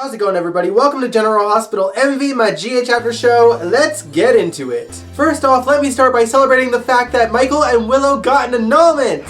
How's it going, everybody? Welcome to General Hospital MV, my GH After Show. Let's get into it. First off, let me start by celebrating the fact that Michael and Willow got an annulment.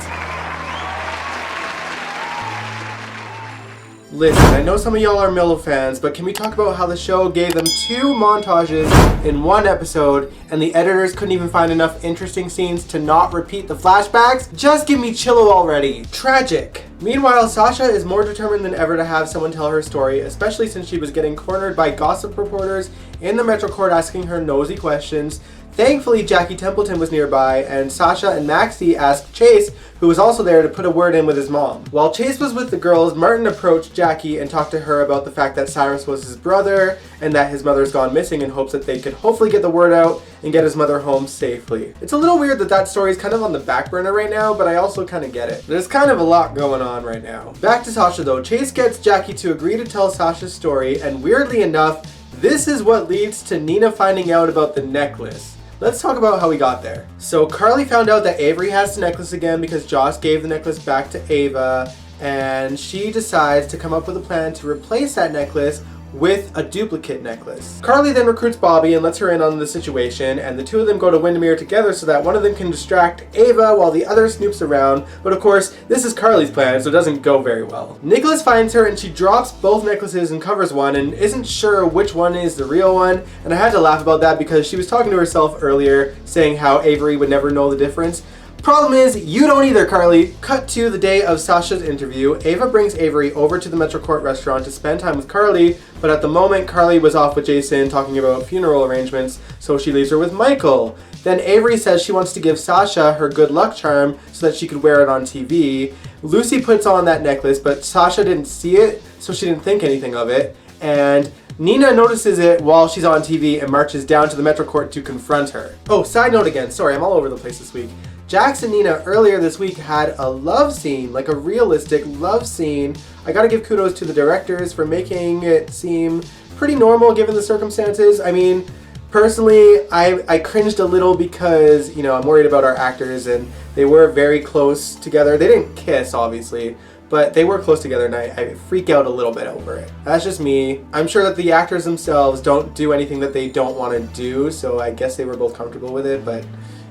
Listen, I know some of y'all are Miller fans, but can we talk about how the show gave them 2 montages in 1 episode and the editors couldn't even find enough interesting scenes to not repeat the flashbacks? Just give me chillo already. Tragic. Meanwhile, Sasha is more determined than ever to have someone tell her story, especially since she was getting cornered by gossip reporters in the Metro Court asking her nosy questions. Thankfully, Jackie Templeton was nearby, and Sasha and Maxie asked Chase, who was also there, to put a word in with his mom. While Chase was with the girls, Martin approached Jackie and talked to her about the fact that Cyrus was his brother and that his mother's gone missing in hopes that they could hopefully get the word out and get his mother home safely. It's a little weird that that story is kind of on the back burner right now, but I also kind of get it. There's kind of a lot going on right now. Back to Sasha though. Chase gets Jackie to agree to tell Sasha's story, and weirdly enough, this is what leads to Nina finding out about the necklace. Let's talk about how we got there. So Carly found out that Avery has the necklace again because Joss gave the necklace back to Ava, and she decides to come up with a plan to replace that necklace with a duplicate necklace. Carly then recruits Bobby and lets her in on the situation, and the two of them go to Windermere together so that one of them can distract Ava while the other snoops around, but of course, this is Carly's plan, so it doesn't go very well. Nicholas finds her and she drops both necklaces and covers one and isn't sure which one is the real one, and I had to laugh about that because she was talking to herself earlier, saying how Avery would never know the difference. Problem is, you don't either, Carly. Cut to the day of Sasha's interview. Ava brings Avery over to the Metro Court restaurant to spend time with Carly, but at the moment, Carly was off with Jason talking about funeral arrangements, so she leaves her with Michael. Then Avery says she wants to give Sasha her good luck charm so that she could wear it on TV. Lucy puts on that necklace, but Sasha didn't see it, so she didn't think anything of it, and Nina notices it while she's on TV and marches down to the Metro Court to confront her. Oh, side note again, sorry, I'm all over the place this week. Jax and Nina earlier this week had a love scene, like a realistic love scene. I gotta give kudos to the directors for making it seem pretty normal given the circumstances. I mean, personally, I cringed a little because, you know, I'm worried about our actors and they were very close together. They didn't kiss, obviously, but they were close together and I freak out a little bit over it. That's just me. I'm sure that the actors themselves don't do anything that they don't want to do, so I guess they were both comfortable with it, but,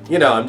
you know,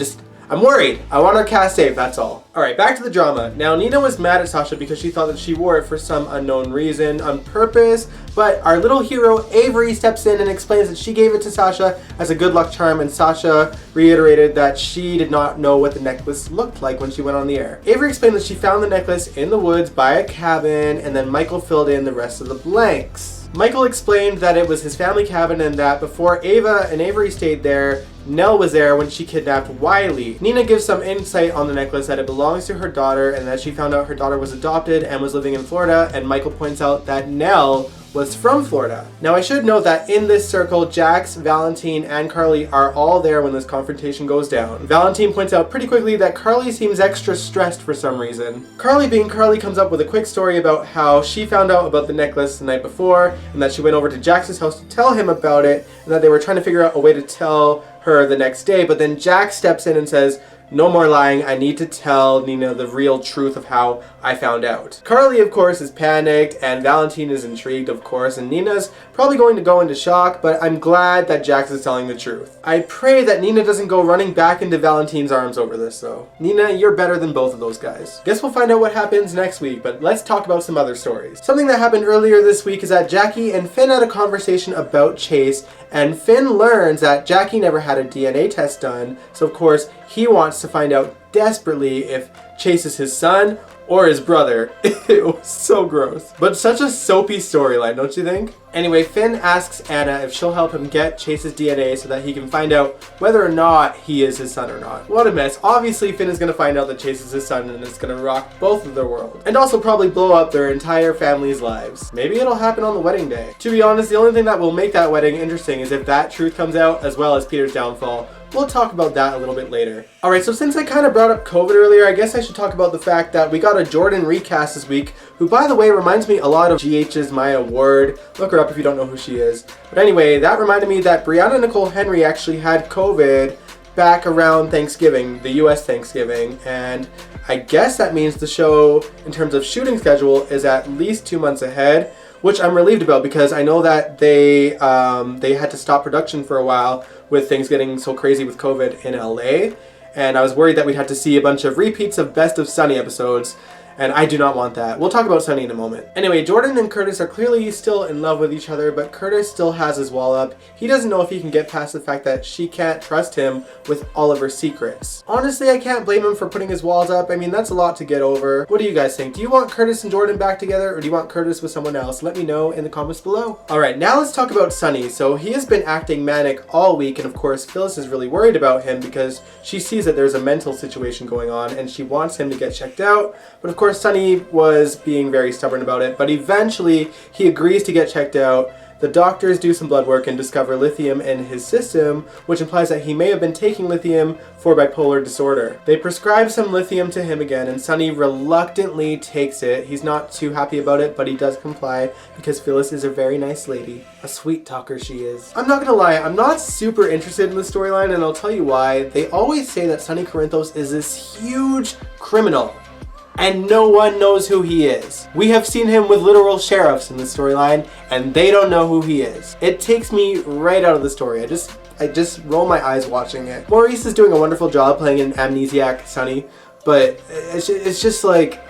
I'm worried. I want our cast safe, that's all. Alright, back to the drama. Now, Nina was mad at Sasha because she thought that she wore it for some unknown reason on purpose, but our little hero Avery steps in and explains that she gave it to Sasha as a good luck charm, and Sasha reiterated that she did not know what the necklace looked like when she went on the air. Avery explained that she found the necklace in the woods by a cabin, and then Michael filled in the rest of the blanks. Michael explained that it was his family cabin and that before Ava and Avery stayed there, Nelle was there when she kidnapped Wiley. Nina gives some insight on the necklace that it belongs to her daughter and that she found out her daughter was adopted and was living in Florida, and Michael points out that Nelle was from Florida. Now I should note that in this circle, Jax, Valentine, and Carly are all there when this confrontation goes down. Valentine points out pretty quickly that Carly seems extra stressed for some reason. Carly being Carly comes up with a quick story about how she found out about the necklace the night before and that she went over to Jax's house to tell him about it and that they were trying to figure out a way to tell her the next day, but then Jax steps in and says, "No more lying, I need to tell Nina the real truth of how I found out." Carly, of course, is panicked, and Valentine is intrigued, of course, and Nina's probably going to go into shock, but I'm glad that Jax is telling the truth. I pray that Nina doesn't go running back into Valentine's arms over this, though. Nina, you're better than both of those guys. Guess we'll find out what happens next week, but let's talk about some other stories. Something that happened earlier this week is that Jackie and Finn had a conversation about Chase, and Finn learns that Jackie never had a DNA test done, so of course, he wants to find out desperately if Chase is his son or his brother. It was so gross. But such a soapy storyline, don't you think? Anyway, Finn asks Anna if she'll help him get Chase's DNA so that he can find out whether or not he is his son or not. What a mess. Obviously, Finn is going to find out that Chase is his son and it's going to rock both of their worlds. And also probably blow up their entire family's lives. Maybe it'll happen on the wedding day. To be honest, the only thing that will make that wedding interesting is if that truth comes out as well as Peter's downfall. We'll talk about that a little bit later. Alright, so since I kind of brought up COVID earlier, I guess I should talk about the fact that we got a Jordan recast this week, who by the way reminds me a lot of GH's Maya Ward. Look her up if you don't know who she is. But anyway, that reminded me that Brianna Nicole Henry actually had COVID back around Thanksgiving, the US Thanksgiving, and I guess that means the show, in terms of shooting schedule, is at least 2 months ahead, which I'm relieved about because I know that they had to stop production for a while with things getting so crazy with COVID in LA, and I was worried that we'd have to see a bunch of repeats of Best of Sunny episodes, and I do not want that. We'll talk about Sunny in a moment. Anyway, Jordan and Curtis are clearly still in love with each other, but Curtis still has his wall up. He doesn't know if he can get past the fact that she can't trust him with all of her secrets. Honestly, I can't blame him for putting his walls up. I mean, that's a lot to get over. What do you guys think? Do you want Curtis and Jordan back together, or do you want Curtis with someone else? Let me know in the comments below. Alright, now let's talk about Sunny. So he has been acting manic all week, and of course, Phyllis is really worried about him because she sees that there's a mental situation going on, and she wants him to get checked out. But of course, Sunny was being very stubborn about it, but eventually he agrees to get checked out. The doctors do some blood work and discover lithium in his system, which implies that he may have been taking lithium for bipolar disorder. They prescribe some lithium to him again, and Sunny reluctantly takes it. He's not too happy about it, but he does comply because Phyllis is a very nice lady. A sweet talker she is. I'm not gonna lie, I'm not super interested in the storyline, and I'll tell you why. They always say that Sunny Corinthos is this huge criminal, and no one knows who he is. We have seen him with literal sheriffs in the storyline, and they don't know who he is. It takes me right out of the story. I just roll my eyes watching it. Maurice is doing a wonderful job playing an amnesiac Sunny, but it's just like,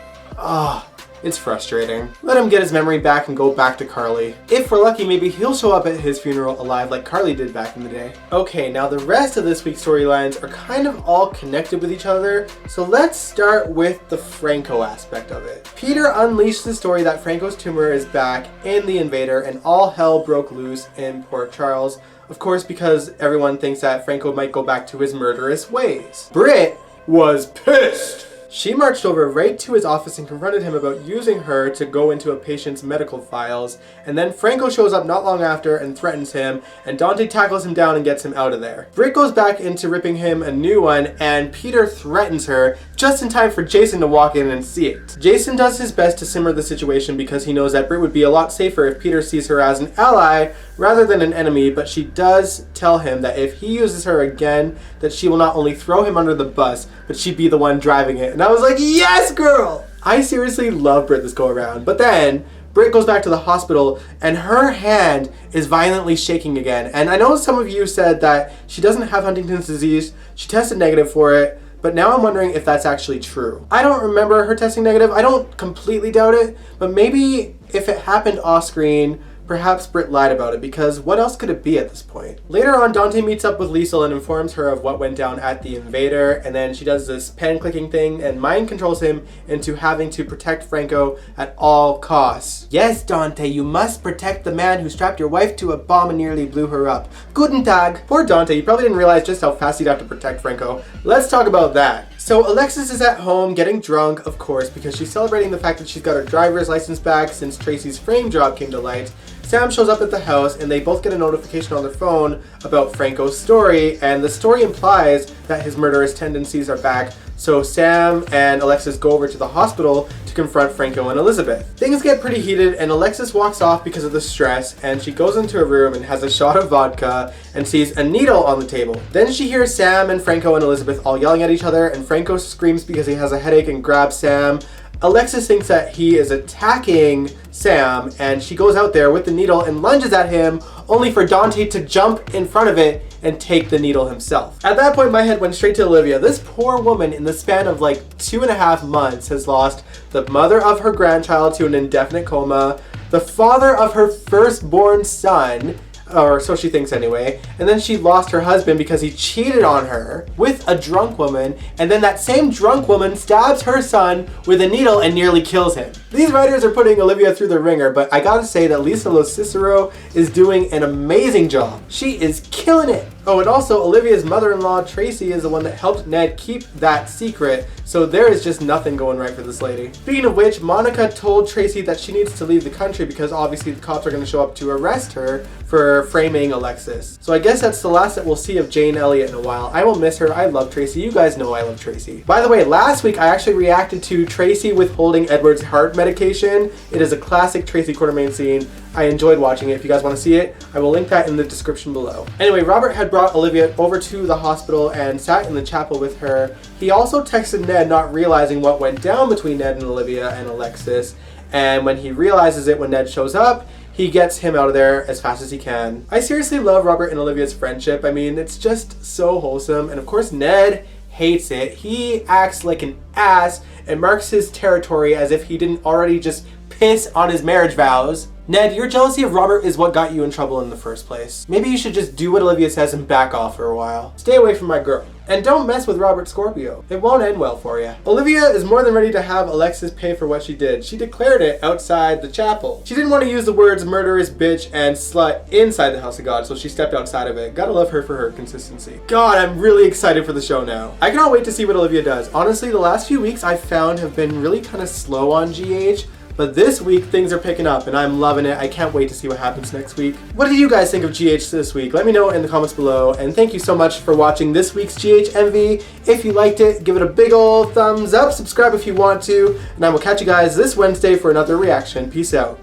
it's frustrating. Let him get his memory back and go back to Carly. If we're lucky, maybe he'll show up at his funeral alive like Carly did back in the day. Okay, now the rest of this week's storylines are kind of all connected with each other, so let's start with the Franco aspect of it. Peter unleashed the story that Franco's tumor is back in the Invader, and all hell broke loose in Port Charles, of course because everyone thinks that Franco might go back to his murderous ways. Britt was pissed. She marched over right to his office and confronted him about using her to go into a patient's medical files, and then Franco shows up not long after and threatens him, and Dante tackles him down and gets him out of there. Britt goes back into ripping him a new one, and Peter threatens her just in time for Jason to walk in and see it. Jason does his best to simmer the situation because he knows that Britt would be a lot safer if Peter sees her as an ally rather than an enemy, but she does tell him that if he uses her again, that she will not only throw him under the bus, but she'd be the one driving it. And I was like, yes, girl! I seriously love Britt this go around. But then Britt goes back to the hospital and her hand is violently shaking again. And I know some of you said that she doesn't have Huntington's disease. She tested negative for it. But now I'm wondering if that's actually true. I don't remember her testing negative. I don't completely doubt it. But maybe if it happened off screen, perhaps Britt lied about it, because what else could it be at this point? Later on, Dante meets up with Liesl and informs her of what went down at the Invader, and then she does this pen clicking thing and mind controls him into having to protect Franco at all costs. Yes, Dante, you must protect the man who strapped your wife to a bomb and nearly blew her up. Guten Tag. Poor Dante, you probably didn't realize just how fast he'd have to protect Franco. Let's talk about that. So Alexis is at home getting drunk, of course, because she's celebrating the fact that she's got her driver's license back since Tracy's frame job came to light. Sam shows up at the house and they both get a notification on their phone about Franco's story, and the story implies that his murderous tendencies are back. So Sam and Alexis go over to the hospital to confront Franco and Elizabeth. Things get pretty heated and Alexis walks off because of the stress, and she goes into a room and has a shot of vodka and sees a needle on the table. Then she hears Sam and Franco and Elizabeth all yelling at each other, and Franco screams because he has a headache and grabs Sam. Alexis thinks that he is attacking Sam, and she goes out there with the needle and lunges at him, only for Dante to jump in front of it and take the needle himself. At that point, my head went straight to Olivia. This poor woman, in the span of like 2.5 months, has lost the mother of her grandchild to an indefinite coma, the father of her firstborn son, or so she thinks anyway, and then she lost her husband because he cheated on her with a drunk woman, and then that same drunk woman stabs her son with a needle and nearly kills him. These writers are putting Olivia through the ringer, but I gotta say that Lisa Lo Cicero is doing an amazing job. She is killing it. Oh, and also Olivia's mother-in-law, Tracy, is the one that helped Ned keep that secret, so there is just nothing going right for this lady. Speaking of which, Monica told Tracy that she needs to leave the country because obviously the cops are going to show up to arrest her for framing Alexis. So I guess that's the last that we'll see of Jane Elliott in a while. I will miss her. I love Tracy. You guys know I love Tracy. By the way, last week I actually reacted to Tracy withholding Edward's heart medication. It is a classic Tracy Quartermain scene. I enjoyed watching it. If you guys want to see it, I will link that in the description below. Anyway, Robert had brought Olivia over to the hospital and sat in the chapel with her. He also texted Ned, not realizing what went down between Ned and Olivia and Alexis. and when he realizes it when Ned shows up, he gets him out of there as fast as he can. I seriously love Robert and Olivia's friendship. I mean, it's just so wholesome. And of course, Ned hates it. He acts like an ass and marks his territory as if he didn't already just piss on his marriage vows. Ned, your jealousy of Robert is what got you in trouble in the first place. Maybe you should just do what Olivia says and back off for a while. Stay away from my girl. And don't mess with Robert Scorpio. It won't end well for you. Olivia is more than ready to have Alexis pay for what she did. She declared it outside the chapel. She didn't want to use the words murderous bitch and slut inside the house of God, so she stepped outside of it. Gotta love her for her consistency. God, I'm really excited for the show now. I cannot wait to see what Olivia does. Honestly, the last few weeks I've found have been really kind of slow on GH. But this week, things are picking up and I'm loving it. I can't wait to see what happens next week. What do you guys think of GH this week? Let me know in the comments below. And thank you so much for watching this week's GH MV. If you liked it, give it a big old thumbs up. Subscribe if you want to. And I will catch you guys this Wednesday for another reaction. Peace out.